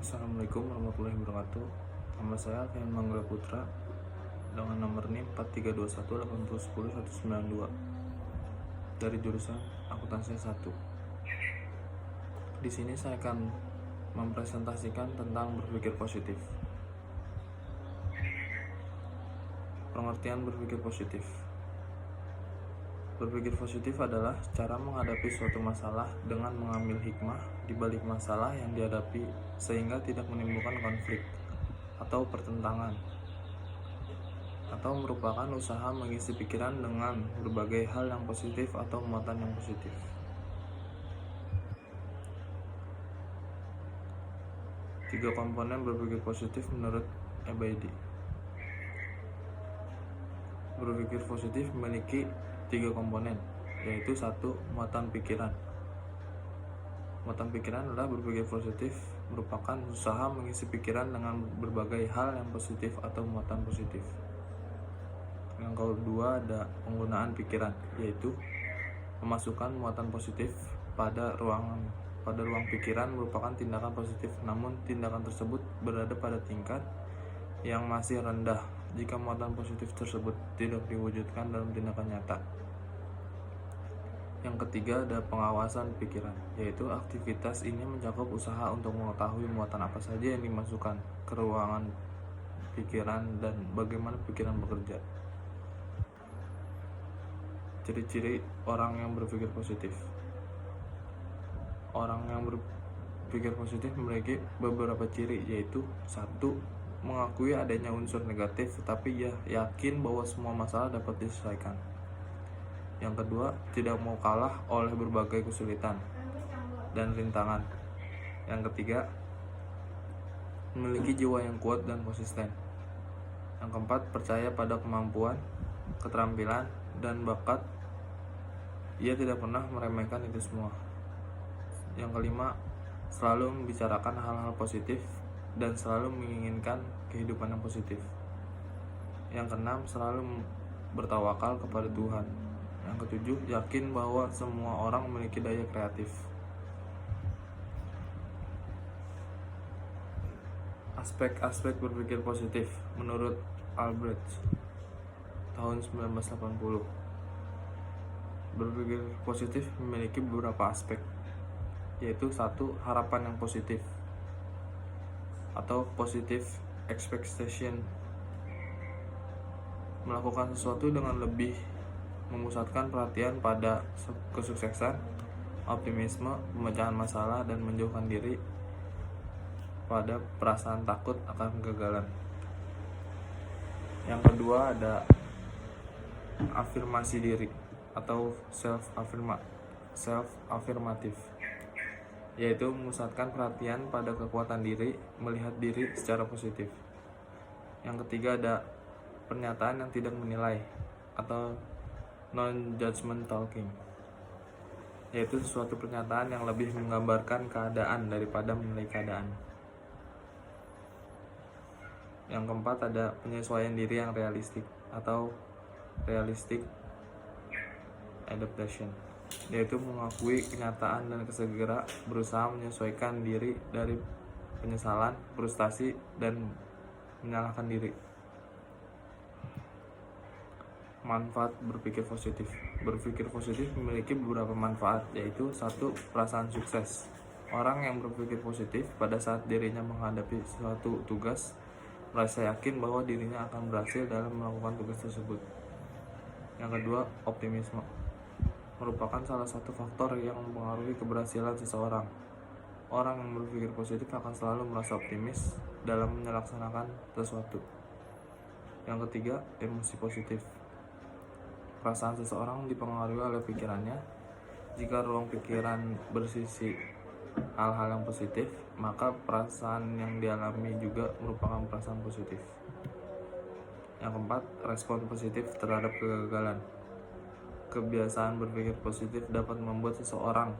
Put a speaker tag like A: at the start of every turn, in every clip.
A: Assalamualaikum warahmatullahi wabarakatuh. Nama saya Alfian Manggala Putra dengan nomor NIM 432180109192 dari jurusan Akuntansi 1. Di sini saya akan mempresentasikan tentang berpikir positif. Pengertian berpikir positif. Berpikir positif adalah cara menghadapi suatu masalah dengan mengambil hikmah di balik masalah yang dihadapi sehingga tidak menimbulkan konflik atau pertentangan, atau merupakan usaha mengisi pikiran dengan berbagai hal yang positif atau muatan yang positif. Tiga komponen berpikir positif menurut Ebaidi. Berpikir positif memiliki tiga komponen, yaitu satu, muatan pikiran. Muatan pikiran adalah berpikir positif merupakan usaha mengisi pikiran dengan berbagai hal yang positif atau muatan positif. Yang kedua ada penggunaan pikiran, yaitu memasukkan muatan positif pada ruang pikiran merupakan tindakan positif, namun tindakan tersebut berada pada tingkat yang masih rendah jika muatan positif tersebut tidak diwujudkan dalam tindakan nyata. Yang ketiga ada pengawasan pikiran, yaitu aktivitas ini mencakup usaha untuk mengetahui muatan apa saja yang dimasukkan ke ruangan pikiran dan bagaimana pikiran bekerja. Ciri-ciri orang yang berpikir positif. Orang yang berpikir positif memiliki beberapa ciri, yaitu satu, mengakui adanya unsur negatif tetapi ia yakin bahwa semua masalah dapat diselesaikan. Yang kedua, tidak mau kalah oleh berbagai kesulitan dan rintangan. Yang ketiga, memiliki jiwa yang kuat dan konsisten. Yang keempat, percaya pada kemampuan, keterampilan, dan bakat. Ia tidak pernah meremehkan itu semua. Yang kelima, selalu membicarakan hal-hal positif dan selalu menginginkan kehidupan yang positif. Yang keenam, selalu bertawakal kepada Tuhan. Yang ketujuh, yakin bahwa semua orang memiliki daya kreatif. Aspek-aspek berpikir positif menurut Albrecht tahun 1980. Berpikir positif memiliki beberapa aspek, yaitu satu, harapan yang positif atau positive expectation. Melakukan sesuatu dengan lebih memusatkan perhatian pada kesuksesan, optimisme, pemecahan masalah, dan menjauhkan diri pada perasaan takut akan kegagalan. Yang kedua ada afirmasi diri atau self-affirmative, yaitu memusatkan perhatian pada kekuatan diri, melihat diri secara positif. Yang ketiga ada pernyataan yang tidak menilai atau non-judgment talking, yaitu sesuatu pernyataan yang lebih menggambarkan keadaan daripada menilai keadaan. Yang keempat ada penyesuaian diri yang realistik atau realistic adaptation, yaitu mengakui kenyataan dan segera berusaha menyesuaikan diri dari penyesalan, frustasi, dan menyalahkan diri. Manfaat berpikir positif. Berpikir positif memiliki beberapa manfaat, yaitu satu, perasaan sukses. Orang yang berpikir positif pada saat dirinya menghadapi suatu tugas merasa yakin bahwa dirinya akan berhasil dalam melakukan tugas tersebut. Yang kedua, optimisme merupakan salah satu faktor yang mempengaruhi keberhasilan seseorang. Orang yang berpikir positif akan selalu merasa optimis dalam melaksanakan sesuatu. Yang ketiga, emosi positif. Perasaan seseorang dipengaruhi oleh pikirannya. Jika ruang pikiran bersisi hal-hal yang positif, maka perasaan yang dialami juga merupakan perasaan positif. Yang keempat, respon positif terhadap kegagalan. Kebiasaan berpikir positif dapat membuat seseorang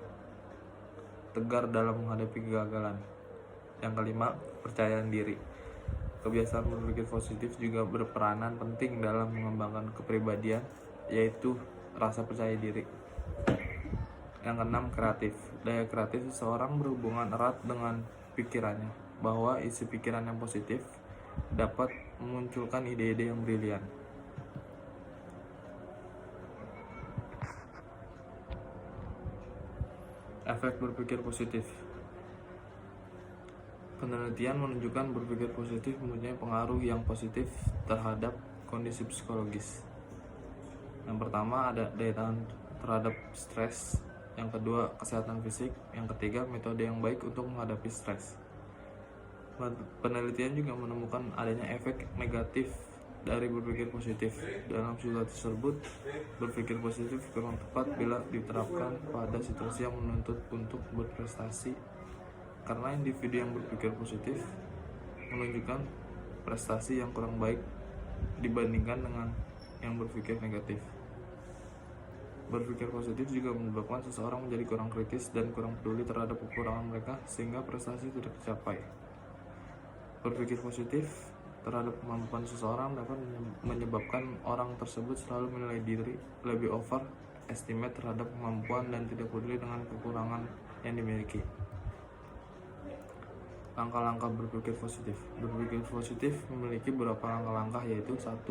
A: tegar dalam menghadapi kegagalan. Yang kelima, percayaan diri. Kebiasaan berpikir positif juga berperanan penting dalam mengembangkan kepribadian, yaitu rasa percaya diri. Yang keenam, kreatif. Daya kreatif seseorang berhubungan erat dengan pikirannya. bahwa isi pikiran yang positif dapat memunculkan ide-ide yang brilian. Efek berpikir positif. Penelitian menunjukkan berpikir positif mempunyai pengaruh yang positif terhadap kondisi psikologis. Yang pertama ada daya tahan terhadap stres, yang kedua kesehatan fisik, yang ketiga metode yang baik untuk menghadapi stres. Penelitian juga menemukan adanya efek negatif dari berpikir positif. Dalam situasi tersebut, berpikir positif kurang tepat bila diterapkan pada situasi yang menuntut untuk berprestasi, karena individu yang berpikir positif menunjukkan prestasi yang kurang baik dibandingkan dengan yang berpikir negatif. Berpikir positif juga menyebabkan seseorang menjadi kurang kritis dan kurang peduli terhadap kekurangan mereka, sehingga prestasi tidak tercapai. Berpikir positif terhadap kemampuan seseorang dapat menyebabkan orang tersebut selalu menilai diri lebih over estimate terhadap kemampuan dan tidak peduli dengan kekurangan yang dimiliki. Langkah-langkah berpikir positif. Berpikir positif memiliki beberapa langkah-langkah, yaitu 1.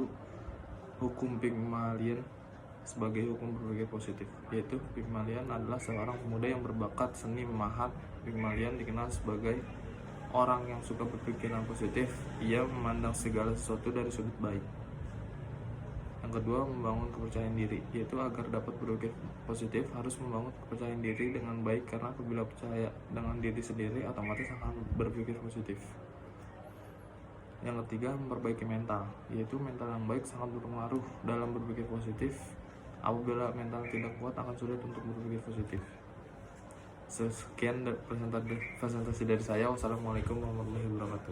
A: Hukum Pygmalion sebagai hukum berpikir positif, yaitu Pygmalion adalah seorang pemuda yang berbakat seni memahat. Pygmalion dikenal sebagai orang yang suka berpikiran positif. Ia memandang segala sesuatu dari sudut baik. Yang kedua, membangun kepercayaan diri, yaitu agar dapat berpikir positif harus membangun kepercayaan diri dengan baik, karena apabila percaya dengan diri sendiri otomatis akan berpikir positif. Yang ketiga, memperbaiki mental, yaitu mental yang baik sangat berpengaruh dalam berpikir positif. Apabila mental tidak kuat akan sulit untuk berpikir positif. Sekian presentasi dari saya. Wassalamualaikum warahmatullahi wabarakatuh.